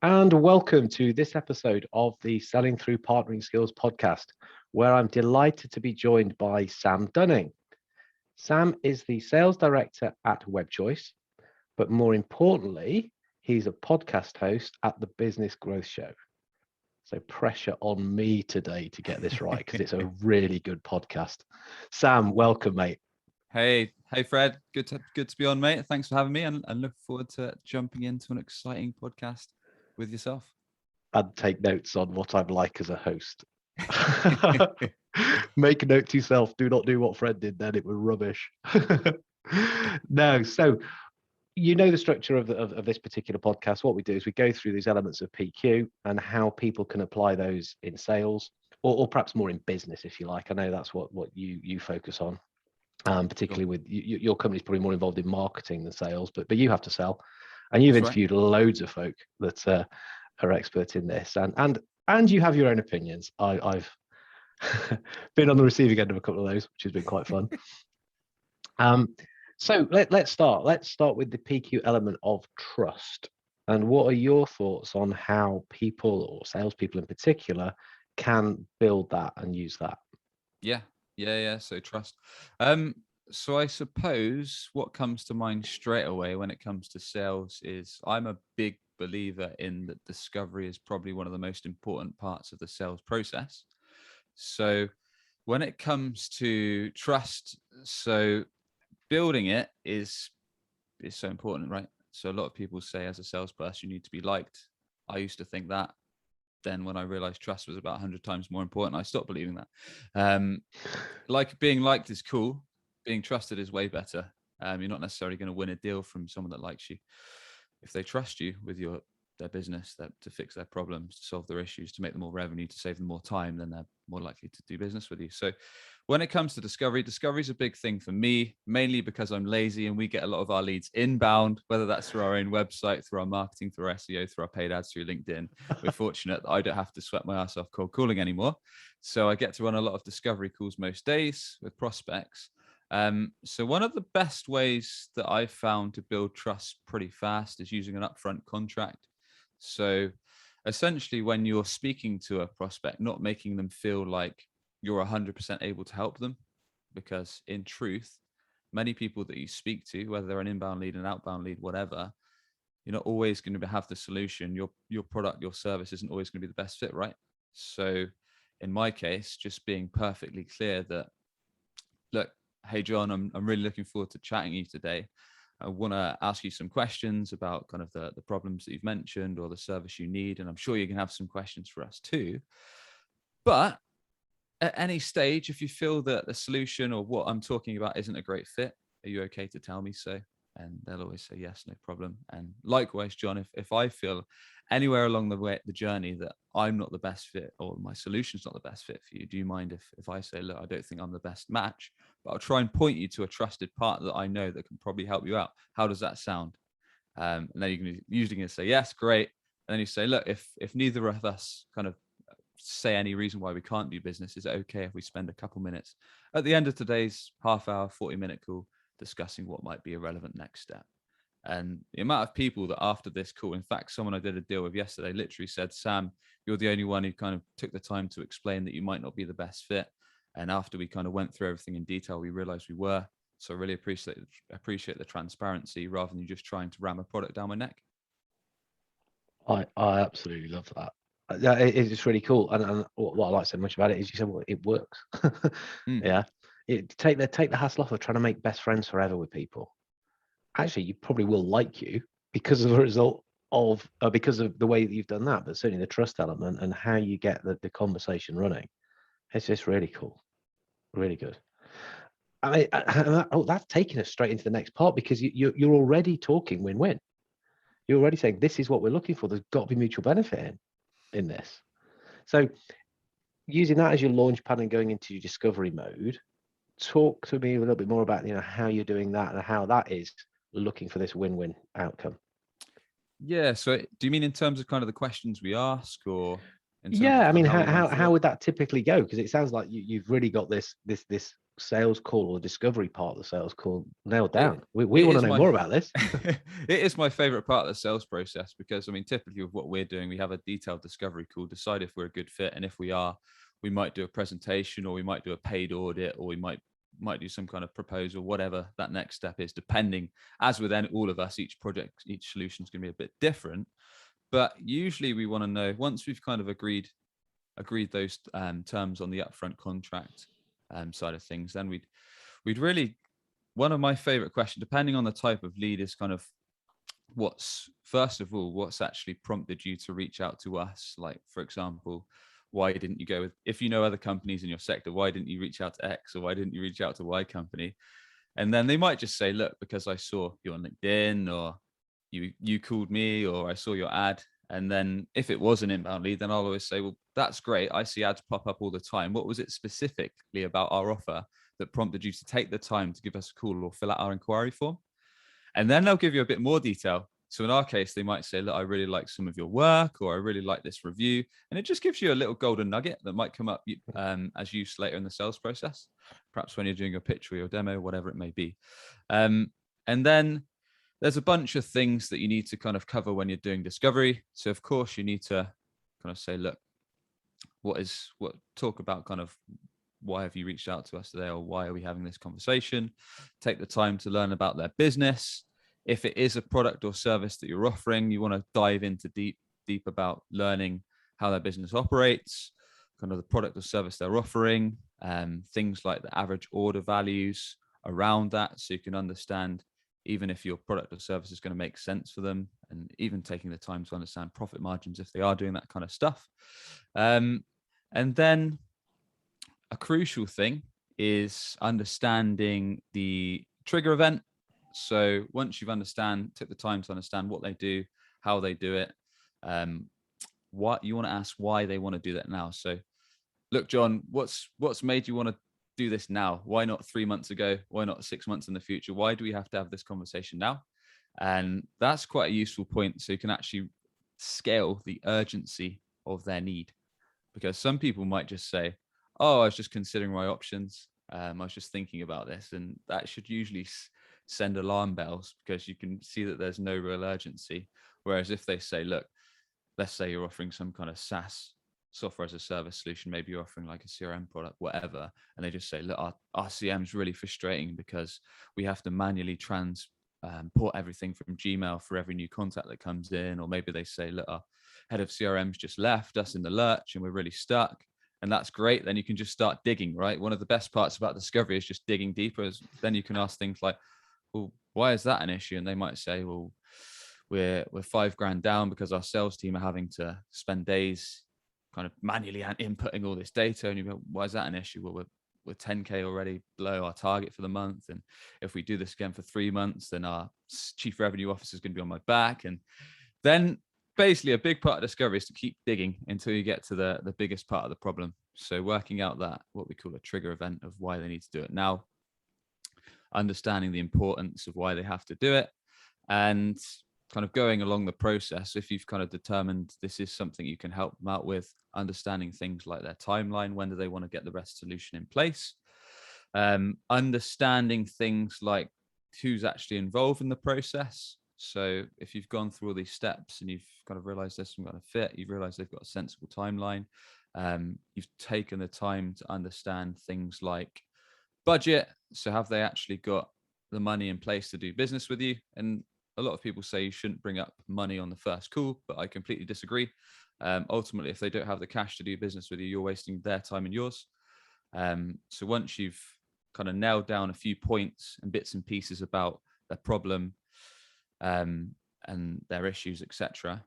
And welcome to this episode of the Selling Through Partnering Skills podcast, where I'm delighted to be joined by Sam Dunning. Sam is the sales director at WebChoice, but more importantly, he's a podcast host at the Business Growth Show. So pressure on me today to get this right because it's a really good podcast. Sam, welcome, mate. Hey, Fred. Good to be on, mate. Thanks for having me, and look forward to jumping into an exciting podcast with yourself. And take notes on what I'm like as a host. Make a note to yourself. Do not do what Fred did then. It was rubbish. No, so you know the structure of this particular podcast. What we do is we go through these elements of PQ and how people can apply those in sales or perhaps more in business, if you like. I know that's what you focus on, particularly with your company's probably more involved in marketing than sales, but you have to sell. And you've That's right. interviewed loads of folk that are experts in this, and you have your own opinions. I've been on the receiving end of a couple of those, which has been quite fun. So let's start. Let's start with the PQ element of trust. And what are your thoughts on how people or salespeople in particular can build that and use that? Yeah. So trust. So I suppose what comes to mind straight away when it comes to sales is I'm a big believer in that discovery is probably one of the most important parts of the sales process. So when it comes to trust, so building it is so important, right? So a lot of people say as a salesperson you need to be liked. I used to think that. Then when I realized trust was about 100 times more important, I stopped believing that. Like being liked is cool. Being trusted is way better. You're not necessarily going to win a deal from someone that likes you. If they trust you with their business, that to fix their problems, to solve their issues, to make them more revenue, to save them more time, then they're more likely to do business with you. So when it comes to discovery is a big thing for me, mainly because I'm lazy and we get a lot of our leads inbound, whether that's through our own website, through our marketing, through our SEO, through our paid ads, through LinkedIn. We're fortunate that I don't have to sweat my ass off cold calling anymore. So I get to run a lot of discovery calls most days with prospects. So one of the best ways that I've found to build trust pretty fast is using an upfront contract. So essentially, when you're speaking to a prospect, not making them feel like you're 100% able to help them, because in truth, many people that you speak to, whether they're an inbound lead, an outbound lead, whatever, you're not always going to have the solution. Your product, your service isn't always going to be the best fit, right? So in my case, just being perfectly clear that, look, hey John, I'm really looking forward to chatting to you today. I want to ask you some questions about kind of the problems that you've mentioned or the service you need. And I'm sure you can have some questions for us too. But at any stage, if you feel that the solution or what I'm talking about isn't a great fit, are you okay to tell me so? And they'll always say, yes, no problem. And likewise, John, if I feel anywhere along the journey that I'm not the best fit or my solution's not the best fit for you, do you mind if I say, look, I don't think I'm the best match, but I'll try and point you to a trusted partner that I know that can probably help you out. How does that sound? And then you're usually going to say, yes, great. And then you say, look, if neither of us kind of say any reason why we can't do business, is it okay if we spend a couple minutes at the end of today's half hour, 40-minute call discussing what might be a relevant next step? And the amount of people that after this call, in fact, someone I did a deal with yesterday literally said, Sam, you're the only one who kind of took the time to explain that you might not be the best fit. And after we kind of went through everything in detail, we realized we were. So I really appreciate the transparency rather than you just trying to ram a product down my neck. I absolutely love that. Yeah, it's really cool. And what I like so much about it is you said, well, it works. Yeah, take the hassle off of trying to make best friends forever with people. Actually, you probably will like you because of the result of because of the way that you've done that, but certainly the trust element and how you get the conversation running. It's just really cool, really good. That's taking us straight into the next part because you're already talking win-win. You're already saying this is what we're looking for. There's got to be mutual benefit in this. So using that as your launch pad and going into your discovery mode, talk to me a little bit more about how you're doing that and how that is looking for this win-win outcome. Yeah. So do you mean in terms of kind of the questions we ask, or in terms Yeah, of I kind mean, of how we run through how it? would that typically go? Because it sounds like you've really got this sales call or discovery part of the sales call nailed down. It, We it want to is know my more about this. it is my favorite part of the sales process, because I mean, typically with what we're doing, we have a detailed discovery call, decide if we're a good fit, and if we are, we might do a presentation, or we might do a paid audit, or we might do some kind of proposal, whatever that next step is, depending. As with all of us, each project, each solution is going to be a bit different. But usually we want to know, once we've kind of agreed those terms on the upfront contract side of things, then we'd really, one of my favorite questions, depending on the type of lead, is kind of what's actually prompted you to reach out to us? Like, for example, why didn't you go with, if you know other companies in your sector, why didn't you reach out to X, or why didn't you reach out to Y company? And then they might just say, look, because I saw you on LinkedIn, or you called me, or I saw your ad. And then if it was an inbound lead, then I'll always say, well, that's great. I see ads pop up all the time. What was it specifically about our offer that prompted you to take the time to give us a call or fill out our inquiry form? And then they'll give you a bit more detail. So in our case, they might say, look, I really like some of your work, or I really like this review. And it just gives you a little golden nugget that might come up as use later in the sales process, perhaps when you're doing a pitch or your demo, whatever it may be. And then there's a bunch of things that you need to kind of cover when you're doing discovery. So of course you need to kind of say, look, talk about kind of why have you reached out to us today, or why are we having this conversation? Take the time to learn about their business. If it is a product or service that you're offering, you want to dive into deep about learning how their business operates, kind of the product or service they're offering, things like the average order values around that, so you can understand even if your product or service is going to make sense for them, and even taking the time to understand profit margins if they are doing that kind of stuff. And then a crucial thing is understanding the trigger event. So once you've took the time to understand what they do, how they do it, what you want to ask why they want to do that now. So look, John, what's made you want to do this now? Why not 3 months ago? Why not 6 months in the future? Why do we have to have this conversation now? And that's quite a useful point. So you can actually scale the urgency of their need, because some people might just say, oh, I was just considering my options. I was just thinking about this. And that should usually send alarm bells, because you can see that there's no real urgency. Whereas if they say, look, let's say you're offering some kind of SaaS, software as a service solution, maybe you're offering like a CRM product, whatever, and they just say, look, our CM is really frustrating because we have to manually transport everything from Gmail for every new contact that comes in. Or maybe they say, look, our head of CRM's just left us in the lurch and we're really stuck. And that's great. Then you can just start digging, right? One of the best parts about discovery is just digging deeper. Then you can ask things like, well, why is that an issue? And they might say, well, we're $5,000 down because our sales team are having to spend days kind of manually inputting all this data. And you go, why is that an issue? Well, we're 10K already below our target for the month. And if we do this again for 3 months, then our chief revenue officer is going to be on my back. And then basically a big part of discovery is to keep digging until you get to the biggest part of the problem. So working out that, what we call a trigger event of why they need to do it now, understanding the importance of why they have to do it, and kind of going along the process. If you've kind of determined this is something you can help them out with, understanding things like their timeline, when do they want to get the best solution in place, understanding things like who's actually involved in the process. So if you've gone through all these steps and you've kind of realized there's some kind of fit, you've realized they've got a sensible timeline, you've taken the time to understand things like budget. So have they actually got the money in place to do business with you? And a lot of people say you shouldn't bring up money on the first call, but I completely disagree. Ultimately, if they don't have the cash to do business with you, you're wasting their time and yours. So once you've kind of nailed down a few points and bits and pieces about their problem and their issues, etc.,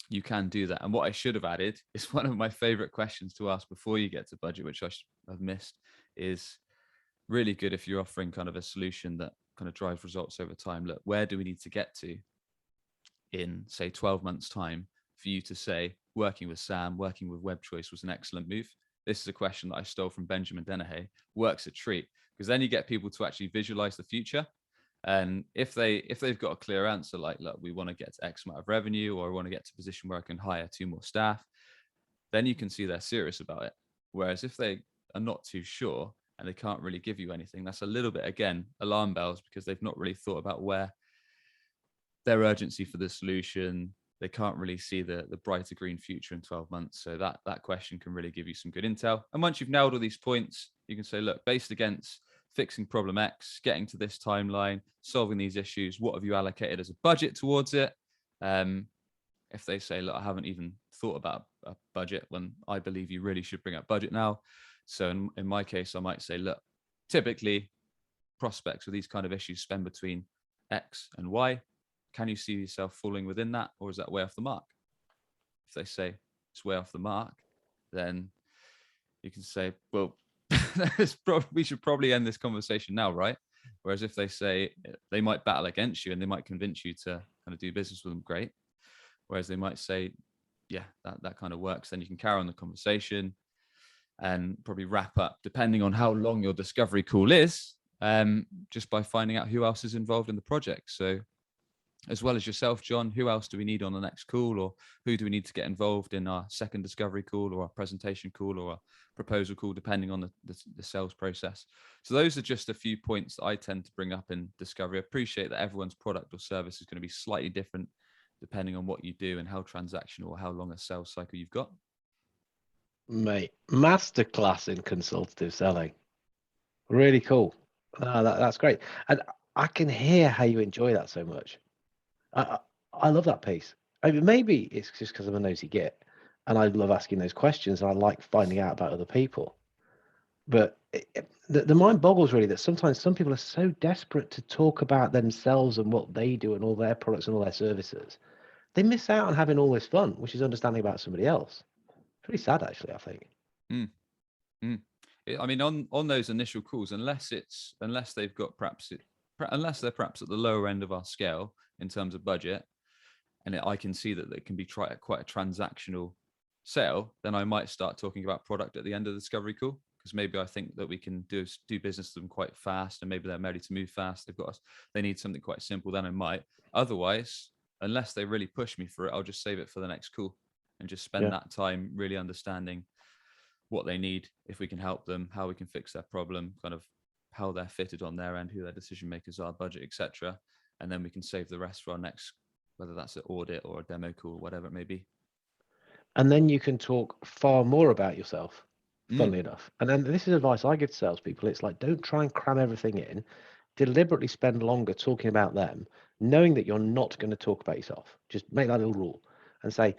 you can do that. And what I should have added is one of my favorite questions to ask before you get to budget, which I have missed, is really good if you're offering kind of a solution that kind of drives results over time. Look, where do we need to get to in, say, 12 months time for you to say working with Sam, working with Web Choice was an excellent move? This is a question that I stole from Benjamin Dennehy. Works a treat, because then you get people to actually visualize the future. And if they've got a clear answer, like, look, we want to get to X amount of revenue, or I want to get to a position where I can hire 2 more staff, then you can see they're serious about it. Whereas if they are not too sure, and they can't really give you anything, that's a little bit, again, alarm bells, because they've not really thought about where their urgency for the solution. They can't really see the brighter green future in 12 months. So that question can really give you some good intel. And once you've nailed all these points, you can say, look, based against fixing problem X, getting to this timeline, solving these issues, what have you allocated as a budget towards it? If they say, look, I haven't even thought about a budget, when I believe you really should bring up budget now. So in my case, I might say, look, typically prospects with these kind of issues spend between X and Y. Can you see yourself falling within that, or is that way off the mark? If they say it's way off the mark, then you can say, well, we should probably end this conversation now, right? Whereas if they say they might battle against you and they might convince you to kind of do business with them, great. Whereas they might say, yeah, that kind of works, then you can carry on the conversation and probably wrap up, depending on how long your discovery call is, just by finding out who else is involved in the project. So as well as yourself, John, who else do we need on the next call, or who do we need to get involved in our second discovery call, or our presentation call, or our proposal call, depending on the sales process. So those are just a few points that I tend to bring up in discovery. I appreciate that everyone's product or service is going to be slightly different depending on what you do and how transactional or how long a sales cycle you've got. Mate, masterclass in consultative selling. Really cool. That's great. And I can hear how you enjoy that so much. I love that piece. I mean, maybe it's just because I'm a nosy git and I love asking those questions and I like finding out about other people. But the mind boggles really that sometimes some people are so desperate to talk about themselves and what they do and all their products and all their services, they miss out on having all this fun, which is understanding about somebody else. Pretty sad, actually, I think. I mean, on those initial calls, unless they've got unless they're perhaps at the lower end of our scale in terms of budget, and I can see that it can be quite a transactional sale, then I might start talking about product at the end of the discovery call, because maybe I think that we can do business with them quite fast, and maybe they're ready to move fast. They need something quite simple. Then I might. Otherwise, unless they really push me for it, I'll just save it for the next call and just spend that time really understanding what they need, if we can help them, how we can fix their problem, kind of how they're fitted on their end, who their decision makers are, budget, etc. And then we can save the rest for our next, whether that's an audit or a demo call, whatever it may be. And then you can talk far more about yourself, funnily enough. And then this is advice I give to salespeople. It's like, don't try and cram everything in. Deliberately spend longer talking about them, knowing that you're not going to talk about yourself. Just make that little rule and say,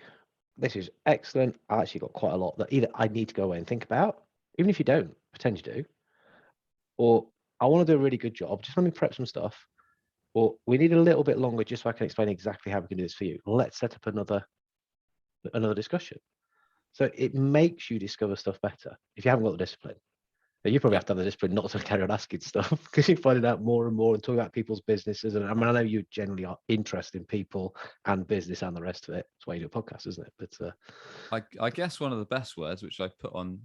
this is excellent. I actually got quite a lot that either I need to go away and think about, even if you don't, pretend you do, or I want to do a really good job. Just let me prep some stuff, or we need a little bit longer just so I can explain exactly how we can do this for you. Let's set up another discussion. So it makes you discover stuff better if you haven't got the discipline. But you probably have to have the discipline not to carry on asking stuff, because you're finding out more and more and talking about people's businesses. And I mean, I know you generally are interested in people and business and the rest of it. That's why you do a podcast, isn't it? But I guess one of the best words, which I put on,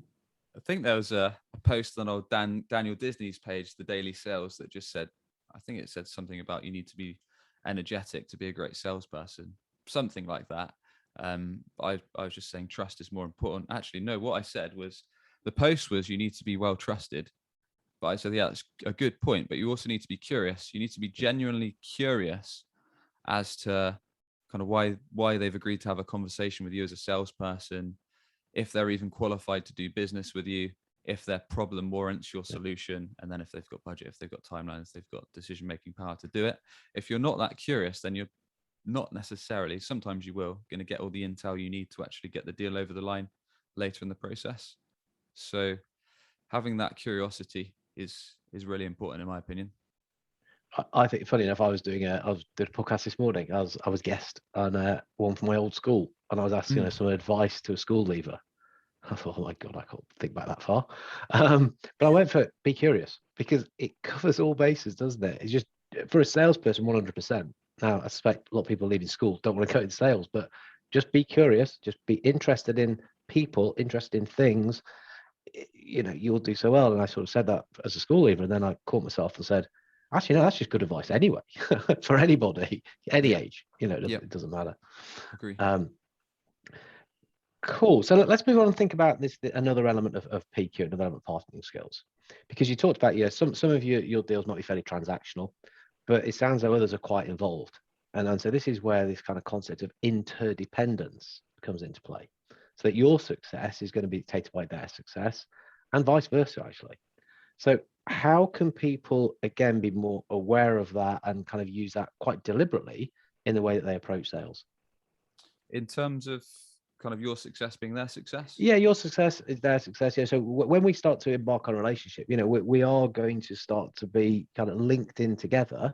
I think there was a post on old Daniel Disney's page, The Daily Sales, that just said, I think it said something about you need to be energetic to be a great salesperson, something like that. I was just saying trust is more important. Actually, no, what I said was, the post was you need to be well trusted. But I said, yeah, that's a good point. But you also need to be curious. You need to be genuinely curious as to kind of why they've agreed to have a conversation with you as a salesperson, if they're even qualified to do business with you, if their problem warrants your solution, and then if they've got budget, if they've got timelines, they've got decision-making power to do it. If you're not that curious, then you're not necessarily, sometimes you will, going to get all the intel you need to actually get the deal over the line later in the process. So having that curiosity is really important, in my opinion. I think, funny enough, I was doing a podcast this morning. I was guest on one from my old school, and I was asking some advice to a school leaver. I thought, oh my God, I can't think back that far. But I went for be curious, because it covers all bases, doesn't it? It's just, for a salesperson, 100%. Now, I suspect a lot of people leaving school don't want to go into sales, but just be curious, just be interested in people, interested in things. You'll do so well. And I sort of said that as a school leaver, and then I caught myself and said, actually, no, that's just good advice anyway, for anybody, any age. It doesn't matter. Agree. Cool. So let's move on and think about this, another element of PQ, another element of marketing skills, because you talked about, some of your deals might be fairly transactional, but it sounds like others are quite involved. And so this is where this kind of concept of interdependence comes into play. So that your success is going to be dictated by their success and vice versa, actually. So how can people, again, be more aware of that and kind of use that quite deliberately in the way that they approach sales? In terms of kind of your success being their success? Yeah, your success is their success. Yeah. So when we start to embark on a relationship, we are going to start to be kind of linked in together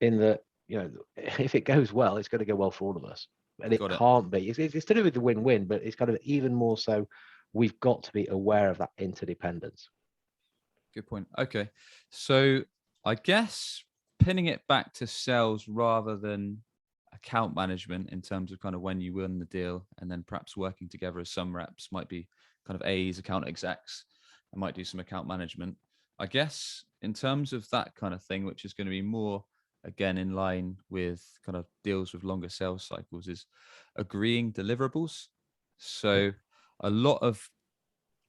in that, if it goes well, it's going to go well for all of us. And it Got it. can't be. It's to do with the win-win, but it's kind of even more so. We've got to be aware of that interdependence. Good point. Okay. So I guess pinning it back to sales rather than account management in terms of kind of when you win the deal, and then perhaps working together as some reps might be kind of A's, account execs, and might do some account management. I guess in terms of that kind of thing, which is going to be more again in line with kind of deals with longer sales cycles, is agreeing deliverables. Yeah. So a lot of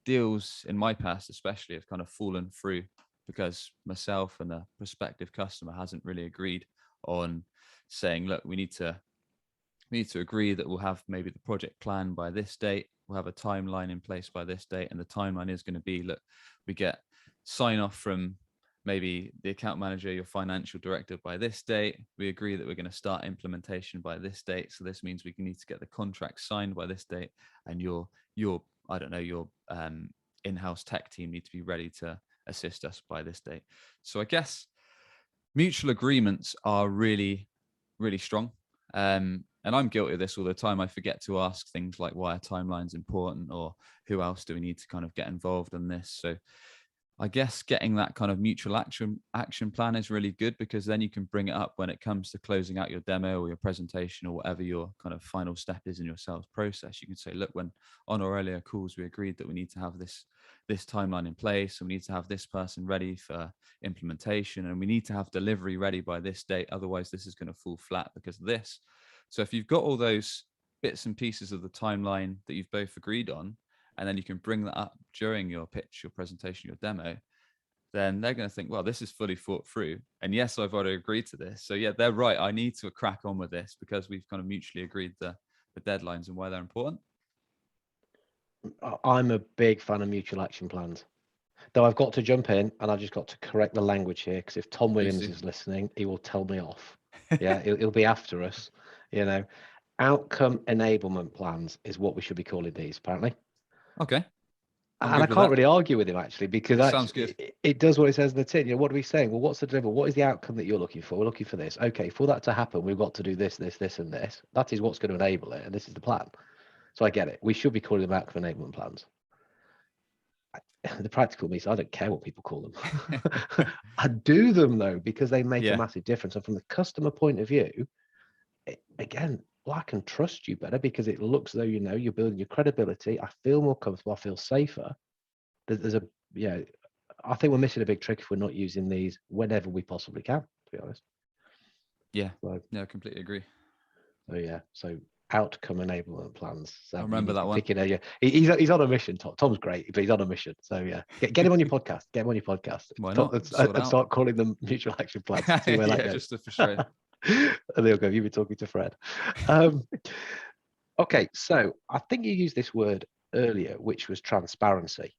deals in my past especially have kind of fallen through because myself and the prospective customer hasn't really agreed on saying, look, we need to agree that we'll have maybe the project plan by this date, we'll have a timeline in place by this date, and the timeline is going to be, look, we get sign off from maybe the account manager, your financial director by this date, we agree that we're going to start implementation by this date, so this means we need to get the contract signed by this date, and your I don't know, your in-house tech team need to be ready to assist us by this date. So I guess mutual agreements are really, really strong. And I'm guilty of this all the time. I forget to ask things like why a timeline's important, or who else do we need to kind of get involved in this. So I guess getting that kind of mutual action plan is really good, because then you can bring it up when it comes to closing out your demo or your presentation or whatever your kind of final step is in your sales process. You can say, look, when on our earlier calls we agreed that we need to have this timeline in place, and we need to have this person ready for implementation, and we need to have delivery ready by this date, otherwise this is going to fall flat because of this. So if you've got all those bits and pieces of the timeline that you've both agreed on, and then you can bring that up during your pitch, your presentation, your demo, then they're going to think, well, this is fully thought through. And yes, I've already agreed to this. So yeah, they're right. I need to crack on with this because we've kind of mutually agreed the deadlines and why they're important. I'm a big fan of mutual action plans. Though I've got to jump in and I've just got to correct the language here, because if Tom Please Williams do. is listening, he will tell me off. Yeah, he'll be after us. You know, outcome enablement plans is what we should be calling these, apparently. Okay. I'm And I good with can't that. really argue with him, actually, because Sounds good. actually it does what it says in the tin. What are we saying? Well, what's the deliverable? What is the outcome that you're looking for? We're looking for this. Okay, for that to happen, we've got to do this, this, this, and this. That is what's going to enable it, and this is the plan. So I get it. We should be calling them outcome enablement plans. The practical means I don't care what people call them. I do them though, because they make a Yeah. massive difference. And from the customer point of view, again, well, I can trust you better because it looks though you're building your credibility. I feel more comfortable. I feel safer. There's a I think we're missing a big trick if we're not using these whenever we possibly can, to be honest. Yeah. So, Yeah, I completely agree. so outcome enablement plans. I So you remember need to that be one. picking he's on a mission. Tom's great, but he's on a mission. So yeah, get him on your podcast. Get him on your podcast. Why not? And start calling them mutual action plans. See where that Yeah, goes. just to frustrate. And they'll go, you've been talking to Fred. Okay, so I think you used this word earlier, which was transparency.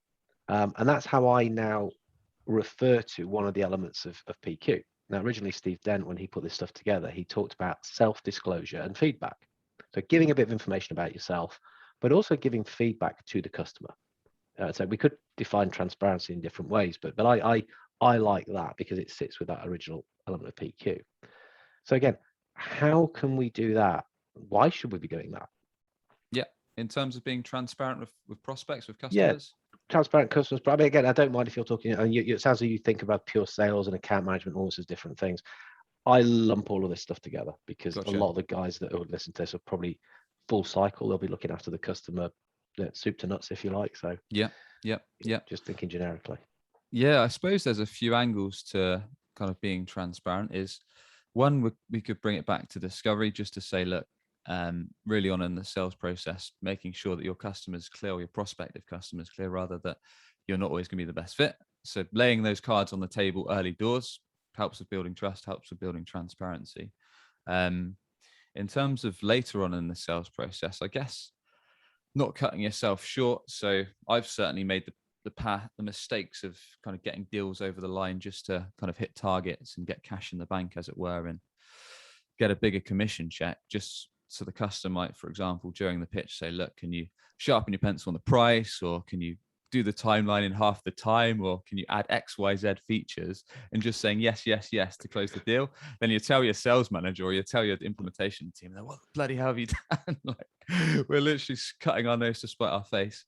And that's how I now refer to one of the elements of PQ. Now, originally, Steve Dent, when he put this stuff together, he talked about self-disclosure and feedback. So giving a bit of information about yourself, but also giving feedback to the customer. So we could define transparency in different ways, but I like that because it sits with that original element of PQ. So again, how can we do that? Why should we be doing that? Yeah. In terms of being transparent with prospects, with Yeah, customers. transparent customers. But I mean, again, I don't mind if you're talking, and it sounds like you think about pure sales and account management, all those different things. I lump all of this stuff together because a Gotcha. lot of the guys that would listen to this are probably full cycle. They'll be looking after the customer, soup to nuts, if you like. So Yeah. Yeah. Yeah. just thinking generically. Yeah, I suppose there's a few angles to kind of being transparent. Is one, we could bring it back to discovery just to say, look, really on in the sales process, making sure that your customers clear, or your prospective customers clear rather, that you're not always going to be the best fit. So laying those cards on the table early doors helps with building trust, helps with building transparency. In terms of later on in the sales process, I guess not cutting yourself short. So I've certainly made the mistakes of kind of getting deals over the line just to kind of hit targets and get cash in the bank, as it were, and get a bigger commission check, just so the customer might, for example, during the pitch say, look, can you sharpen your pencil on the price, or can you do the timeline in half the time, or can you add XYZ features, and just saying yes, yes, yes to close the deal. Then you tell your sales manager, or you tell your implementation team, what the bloody hell have you done? Like, we're literally cutting our nose to spite our face.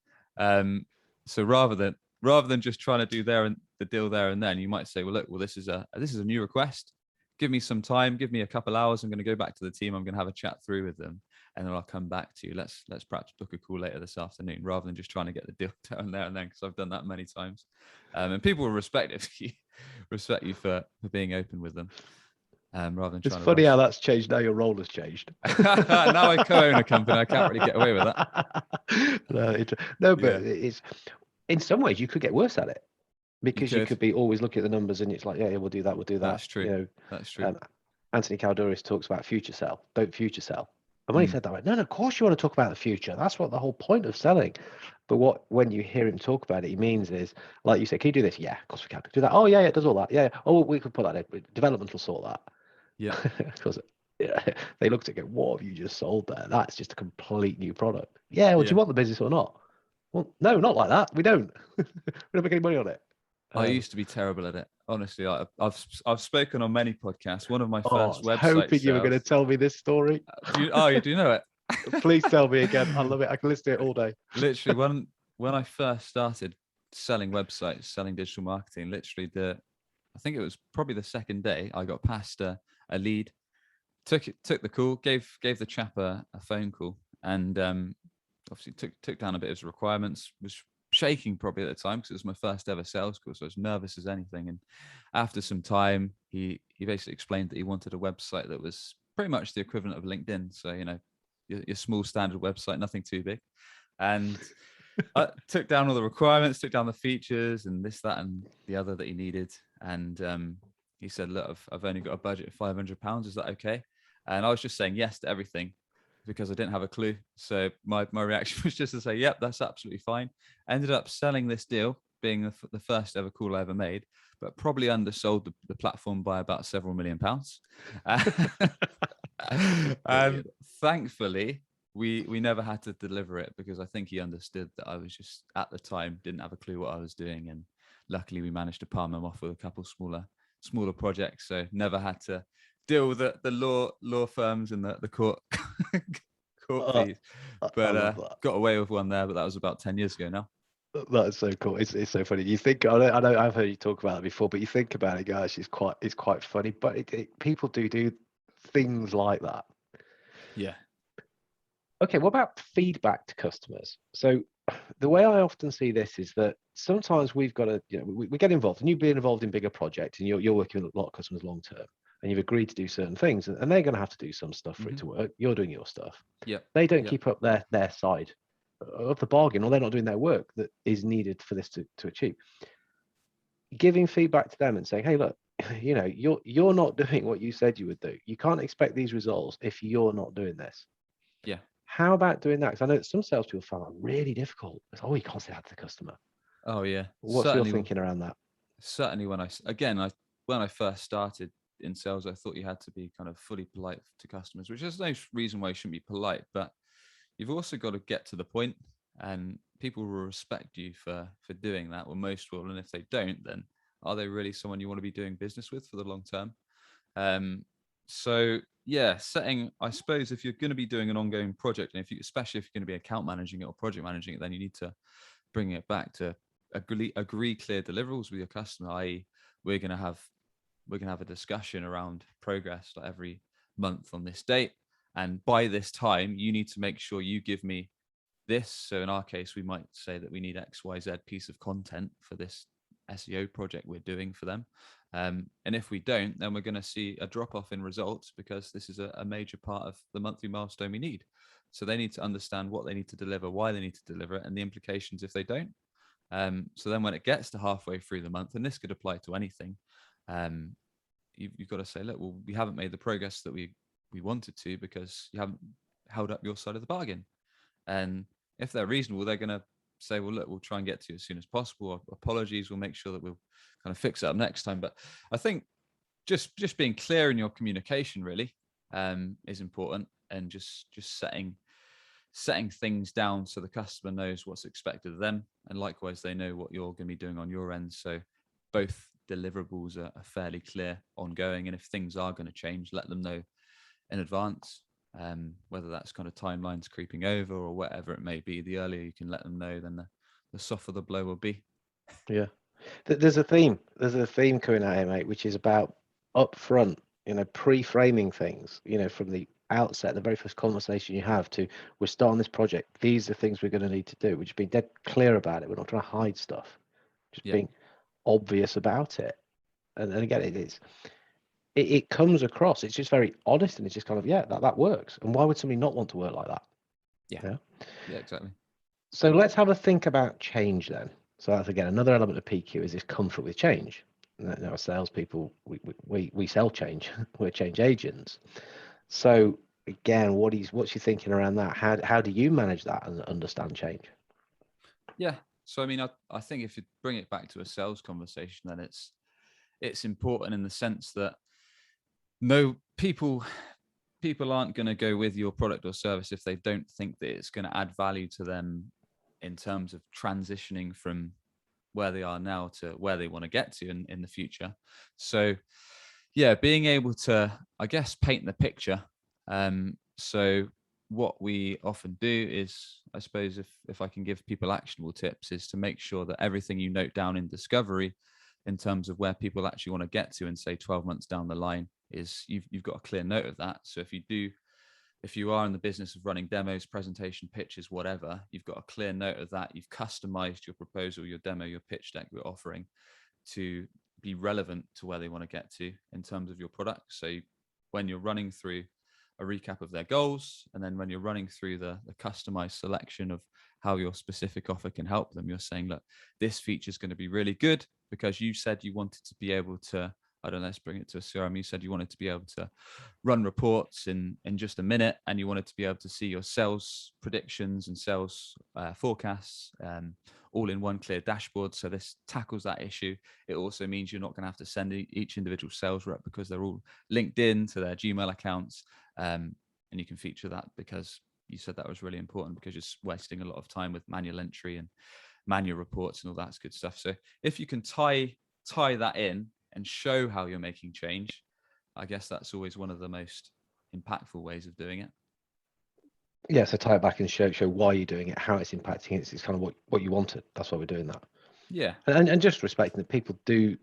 So rather than just trying to do the deal there and then, you might say, well, look, this is a new request. Give me some time, give me a couple hours. I'm going to go back to the team. I'm going to have a chat through with them, and then I'll come back to you. Let's perhaps book a call later this afternoon, rather than just trying to get the deal done there and then, because I've done that many times. And people will respect you for being open with them, rather than It's trying to funny rush. how that's changed. Now your role has changed. Now I co-own a company. I can't really get away with that. No, but Yeah, it's, in some ways you could get worse at it, because you could. could be always looking at the numbers, and it's like, yeah, we'll do that, we'll do that. That's true. That's true. Anthony Calduris talks about future sell, don't future sell. And when he Mm. said that, I went, no, of course you want to talk about the future. That's what the whole point of selling. But when you hear him talk about it, he means is, like you say, can you do this? Yeah, of course we can. Do that. Oh, yeah, it does all that. Yeah. Oh, we could put that in. Development will sort that. Yeah. Because they looked at it, what have you just sold there? That's just a complete new product. Yeah, well, do Yeah. you want the business or not? Well, no, not like that. We don't. We don't make any money on it. I used to be terrible at it. Honestly, I've spoken on many podcasts. One of my I first was website hoping you were going to sales. tell me this story. You do know it? Please tell me again. I love it. I can listen to it all day. Literally, when I first started selling websites, selling digital marketing, literally I think it was probably the second day I got past a lead, took the call, gave the chap a phone call, and obviously took down a bit of his requirements. Was shaking probably at the time, because it was my first ever sales call, so I was nervous as anything. And after some time, he basically explained that he wanted a website that was pretty much the equivalent of LinkedIn. So, your small standard website, nothing too big. And I took down all the requirements, took down the features and this, that, and the other that he needed. And he said, look, I've only got a budget of £500. Is that okay? And I was just saying yes to everything, because I didn't have a clue. So my reaction was just to say, yep, that's absolutely fine. Ended up selling this deal, being the first ever call I ever made, but probably undersold the platform by about several £1 million. And thankfully, we never had to deliver it, because I think he understood that I was just, at the time, didn't have a clue what I was doing. And luckily we managed to palm him off with a couple smaller projects. So never had to deal with the law firms and the court fees. But got away with one there, but that was about 10 years ago now. That's so cool. It's so funny. You think, I know I've heard you talk about it before, but you think about it, guys, it's quite funny. But people do things like that. Yeah. Okay, what about feedback to customers? So the way I often see this is that sometimes we've got to, we get involved, and you've been involved in bigger projects, and you're working with a lot of customers long term, and you've agreed to do certain things, and they're going to have to do some stuff for it to work. You're doing your stuff. Yeah. They don't keep up their side of the bargain, or they're not doing their work that is needed for this to achieve. Giving feedback to them and saying, hey, look, you're not doing what you said you would do. You can't expect these results if you're not doing this. Yeah. How about doing that? Because I know that some salespeople find that really difficult. It's, you can't say that to the customer. Oh yeah. What's your thinking around that? Certainly, when I first started in sales, I thought you had to be kind of fully polite to customers, which there's no reason why you shouldn't be polite, but you've also got to get to the point, and people will respect you for doing that. Well, most will, and if they don't, then are they really someone you want to be doing business with for the long term? So yeah, I suppose if you're going to be doing an ongoing project, and especially if you're going to be account managing it or project managing it, then you need to bring it back to agree clear deliverables with your customer, i.e. we're going to have a discussion around progress like every month on this date, and by this time you need to make sure you give me this. So in our case, we might say that we need XYZ piece of content for this SEO project we're doing for them. And if we don't, then we're going to see a drop off in results, because this is a major part of the monthly milestone we need. So they need to understand what they need to deliver, why they need to deliver it, and the implications if they don't. So then when it gets to halfway through the month, and this could apply to anything, um, you've got to say, look, well, we haven't made the progress that we wanted to, because you haven't held up your side of the bargain. And if they're reasonable, they're going to say, well, look, we'll try and get to you as soon as possible. Apologies, we'll make sure that we'll kind of fix it up next time. But I think just being clear in your communication really is important, and just setting things down so the customer knows what's expected of them, and likewise they know what you're going to be doing on your end. So both deliverables are fairly clear, ongoing, and if things are going to change, let them know in advance. Whether that's kind of timelines creeping over or whatever it may be, the earlier you can let them know, then the softer the blow will be. Yeah, there's a theme coming out here, mate, which is about upfront, pre-framing things, from the outset, the very first conversation you have, to we're starting this project, these are things we're going to need to do. We're just being dead clear about it. We're not trying to hide stuff, just being obvious about it. And again, it comes across, it's just very honest, and it's just kind of, yeah, that works. And why would somebody not want to work like that? Yeah, exactly. So let's have a think about change then. So that's, again, another element of PQ is this comfort with change. Now, salespeople, we sell change. We're change agents. So again, what's your thinking around that? How do you manage that and understand change? Yeah. So I mean, I think if you bring it back to a sales conversation, then it's important in the sense that no people aren't going to go with your product or service if they don't think that it's going to add value to them in terms of transitioning from where they are now to where they want to get to in the future. So yeah, being able to, I guess, paint the picture. So what we often do is, I suppose, if I can give people actionable tips, is to make sure that everything you note down in discovery in terms of where people actually want to get to, and say 12 months down the line, is you've got a clear note of that. So if you are in the business of running demos, presentation, pitches, whatever, you've got a clear note of that. You've customized your proposal, your demo, your pitch deck you're offering to be relevant to where they want to get to in terms of your product. So when you're running through a recap of their goals, and then when you're running through the customized selection of how your specific offer can help them, you're saying, look, this feature is going to be really good because you said you wanted to be able to, I don't know, let's bring it to a CRM. You said you wanted to be able to run reports in just a minute, and you wanted to be able to see your sales predictions and sales forecasts all in one clear dashboard. So this tackles that issue. It also means you're not going to have to send each individual sales rep, because they're all linked in to their Gmail accounts. And you can feature that because you said that was really important, because you're wasting a lot of time with manual entry and manual reports and all that good stuff. So if you can tie that in and show how you're making change, I guess that's always one of the most impactful ways of doing it. Yeah, so tie it back and show why you're doing it, how it's impacting it. It's kind of what you wanted. That's why we're doing that. Yeah. And just respecting that people do,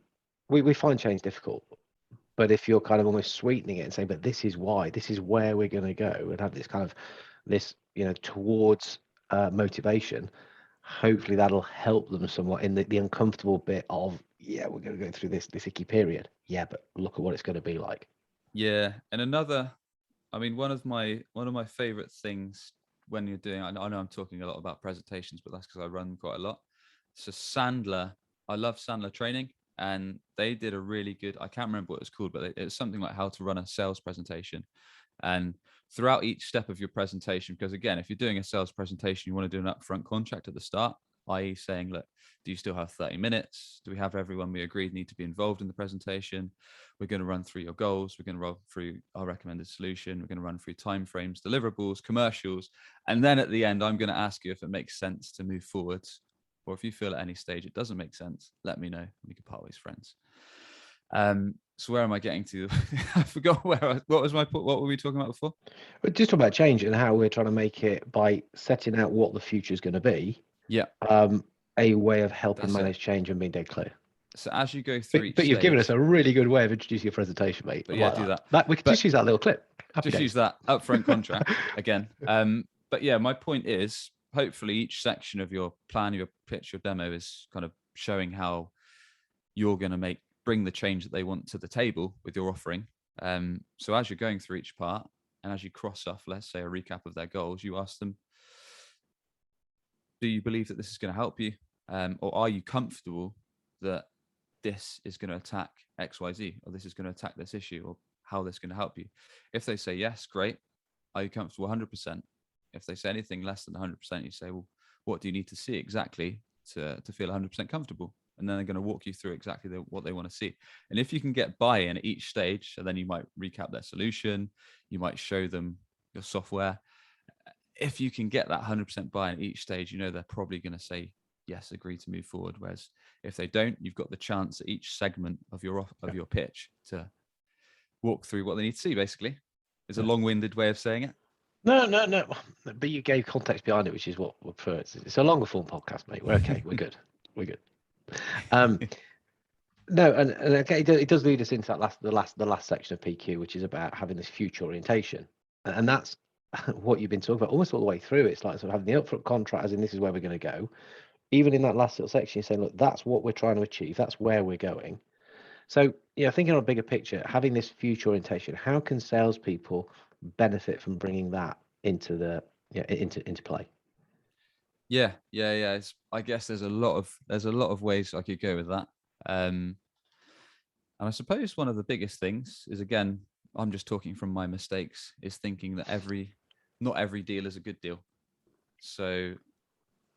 we find change difficult. But if you're kind of almost sweetening it and saying, but this is why, this is where we're going to go, and have this kind of towards motivation, hopefully that'll help them somewhat in the uncomfortable bit of, yeah, we're going to go through this icky period. Yeah, but look at what it's going to be like. Yeah. And another, I mean, one of my favorite things when you're doing, I know I'm talking a lot about presentations, but that's because I run quite a lot. So Sandler, I love Sandler training, and they did a really good, I can't remember what it's called, but it was something like how to run a sales presentation. And throughout each step of your presentation, because again, if you're doing a sales presentation, you want to do an upfront contract at the start, i.e. saying, look, do you still have 30 minutes? Do we have everyone we agreed need to be involved in the presentation? We're going to run through your goals. We're going to run through our recommended solution. We're going to run through timeframes, deliverables, commercials. And then at the end, I'm going to ask you if it makes sense to move forwards, or if you feel at any stage it doesn't make sense, let me know. We can part ways friends. So where am I getting to? I forgot what were we talking about before? But just talk about change and how we're trying to make it, by setting out what the future is going to be. Yeah. A way of helping manage change and being dead clear. So as you go through but you've given us a really good way of introducing your presentation, mate. But yeah, like do that. We could just use that little clip. Happy just days. use that upfront contract again. But yeah, my point is, hopefully each section of your plan, your pitch, your demo is kind of showing how you're going to make bring the change that they want to the table with your offering. So as you're going through each part, and as you cross off, let's say, a recap of their goals, you ask them, do you believe that this is going to help you? Or are you comfortable that this is going to attack XYZ, or this is going to attack this issue, or how this is going to help you? If they say yes, great. Are you comfortable 100%? If they say anything less than 100%, you say, well, what do you need to see exactly to feel 100% comfortable? And then they're going to walk you through exactly what they want to see. And if you can get buy-in at each stage, and then you might recap their solution, you might show them your software. If you can get that 100% buy-in at each stage, you know they're probably going to say yes, agree to move forward. Whereas if they don't, you've got the chance at each segment of your pitch to walk through what they need to see. Basically, it's a long-winded way of saying it. No. But you gave context behind it, which is what we're for. It's a longer form podcast, mate. We're okay. We're good. We're good. No, and okay, it does lead us into that the last section of PQ, which is about having this future orientation, and that's what you've been talking about almost all the way through. It's like sort of having the upfront contract, as in this is where we're going to go. Even in that last little section, you're saying, look, that's what we're trying to achieve. That's where we're going. So, thinking on a bigger picture, having this future orientation, how can salespeople benefit from bringing that into into play? Yeah. I guess there's a lot of ways I could go with that. And I suppose one of the biggest things is, again, I'm just talking from my mistakes, is thinking that not every deal is a good deal. So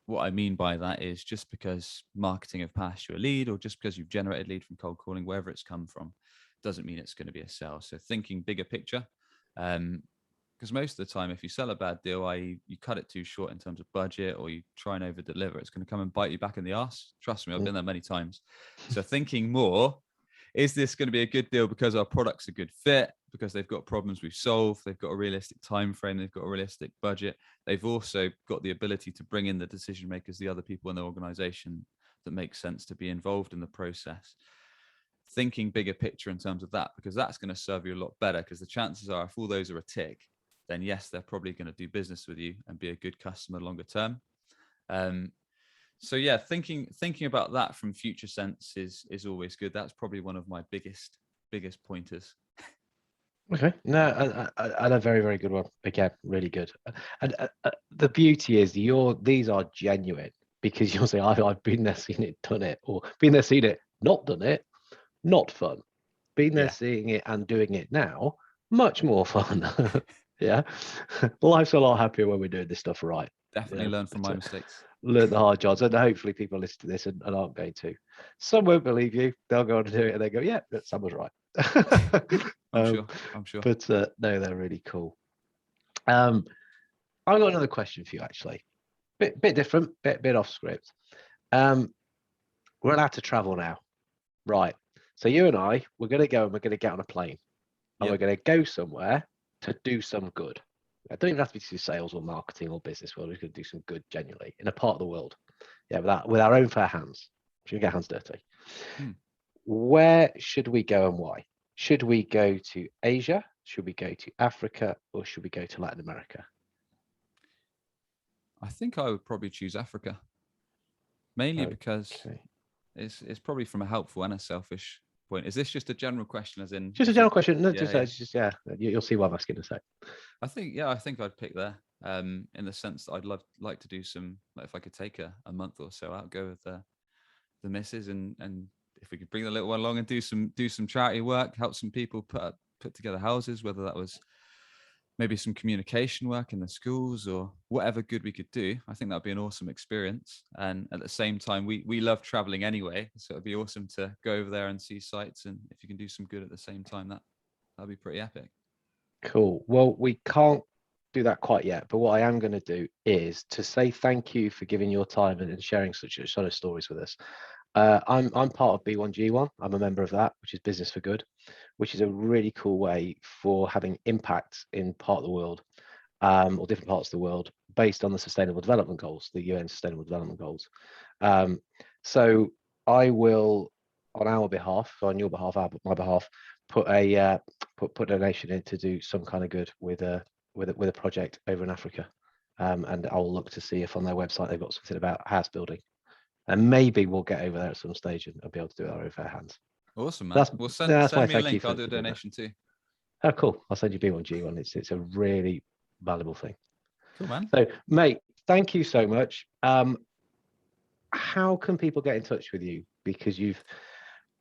what I mean by that is, just because marketing have passed you a lead, or just because you've generated lead from cold calling, wherever it's come from, doesn't mean it's going to be a sale. So thinking bigger picture, because most of the time, if you sell a bad deal, i.e. you cut it too short in terms of budget, or you try and over deliver, it's going to come and bite you back in the arse. Trust me, I've been there many times. So thinking more, is this going to be a good deal because our product's a good fit, because they've got problems we've solved, they've got a realistic time frame, they've got a realistic budget, they've also got the ability to bring in the decision makers, the other people in the organization that make sense to be involved in the process. Thinking bigger picture in terms of that, because that's going to serve you a lot better, because the chances are, if all those are a tick, then yes, they're probably going to do business with you and be a good customer longer term. So yeah, thinking about that from future sense is always good. That's probably one of my biggest pointers. Okay, no, and a very, very good one. Again, really good. And the beauty is these are genuine, because you'll say, I've been there, seen it, done it, or been there, seen it, not done it, not fun. Been there, seeing it, and doing it now, much more fun. Yeah, life's a lot happier when we're doing this stuff right. Definitely learn from my mistakes. Learn the hard jobs, and hopefully people listen to this and aren't going to. Some won't believe you. They'll go on to do it and they go, yeah, Sam was right. I'm sure. But no, they're really cool. I've got another question for you, actually. Bit different, bit off script. We're allowed to travel now, right? So you and I, we're going to go and we're going to get on a plane, and we're going to go somewhere to do some good. I don't even have to be to do sales or marketing or business. We're just going to do some good genuinely in a part of the world. Yeah, with our own fair hands. Should we get hands dirty? Where should we go and why? Should we go to Asia? Should we go to Africa? Or should we go to Latin America? I think I would probably choose Africa, mainly because it's probably from a helpful and a selfish point. Is this just a general question, as in? Just a general question. No, just you'll see what I'm asking to say. I think I'd pick there, in the sense that I'd like to do some, like, if I could take a month or so out, go with the missus, and if we could bring the little one along and do some charity work, help some people put together houses, whether that was maybe some communication work in the schools or whatever good we could do. I think that'd be an awesome experience. And at the same time, we love traveling anyway, so it'd be awesome to go over there and see sights. And if you can do some good at the same time, that'd be pretty epic. Cool. Well, we can't do that quite yet, but what I am going to do is to say thank you for giving your time and sharing such sort of stories with us. I'm part of B1G1. I'm a member of that, which is Business for Good, which is a really cool way for having impact in part of the world, or different parts of the world, based on the Sustainable Development Goals, the UN Sustainable Development Goals. So I will, on our behalf, on your behalf, my behalf, put a donation in to do some kind of good with a project over in Africa, and I'll look to see if on their website they've got something about house building. And maybe we'll get over there at some stage and be able to do it with our own fair hands. Awesome, man. Well, send my me a thank you link. I'll for do a doing that. donation too. Oh, cool. I'll send you B1G1. It's a really valuable thing. Cool, man. So, mate, thank you so much. How can people get in touch with you? Because you've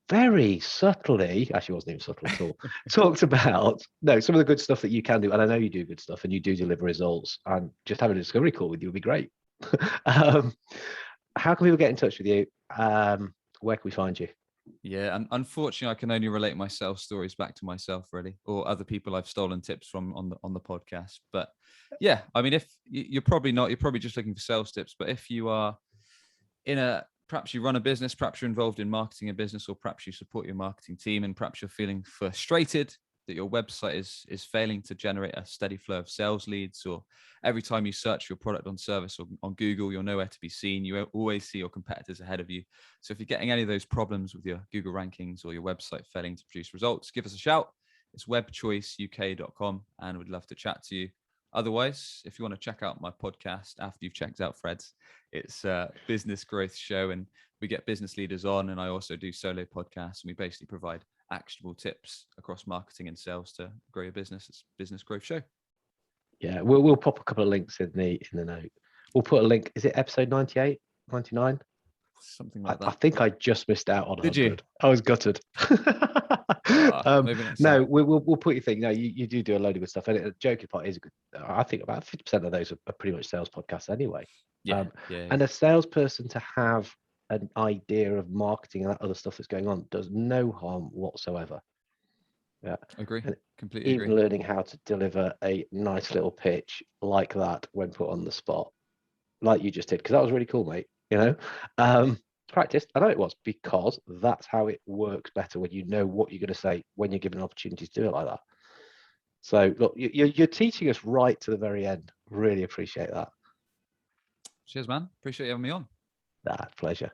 very subtly, actually wasn't even subtle at all, talked about some of the good stuff that you can do. And I know you do good stuff and you do deliver results, and just having a discovery call with you would be great. How can people get in touch with you? Where can we find you? Yeah, and unfortunately, I can only relate my sales stories back to myself, really, or other people I've stolen tips from on the podcast. But yeah, I mean, if you're probably not, you're probably just looking for sales tips. But if you are perhaps you run a business, perhaps you're involved in marketing a business, or perhaps you support your marketing team, and perhaps you're feeling frustrated that your website is failing to generate a steady flow of sales leads, or every time you search your product on service or on Google, you're nowhere to be seen. You always see your competitors ahead of you. So if you're getting any of those problems with your Google rankings or your website failing to produce results, give us a shout. It's webchoiceuk.com, and we'd love to chat to you. Otherwise, if you want to check out my podcast after you've checked out Fred's, it's a business growth show, and we get business leaders on, and I also do solo podcasts, and we basically provide actionable tips across marketing and sales to grow your business. It's business growth show. Yeah, we'll pop a couple of links in the note. We'll put a link. Is it episode 98, 99? Something like that. I think I just missed out on 100. Did you? I was gutted. Maybe next no, time. we'll put your thing. No, you do a load of good stuff. And the joking part is good. I think about 50% of those are pretty much sales podcasts anyway. Yeah. And a salesperson to have an idea of marketing and that other stuff that's going on does no harm whatsoever. Yeah, Agree. and Completely even agree. learning how to deliver a nice little pitch like that when put on the spot, like you just did, because that was really cool, mate. Practiced. I know it was, because that's how it works better when you know what you're going to say when you're given an opportunity to do it like that. So look, you're teaching us right to the very end. Really appreciate that. Cheers, man. Appreciate you having me on. Pleasure.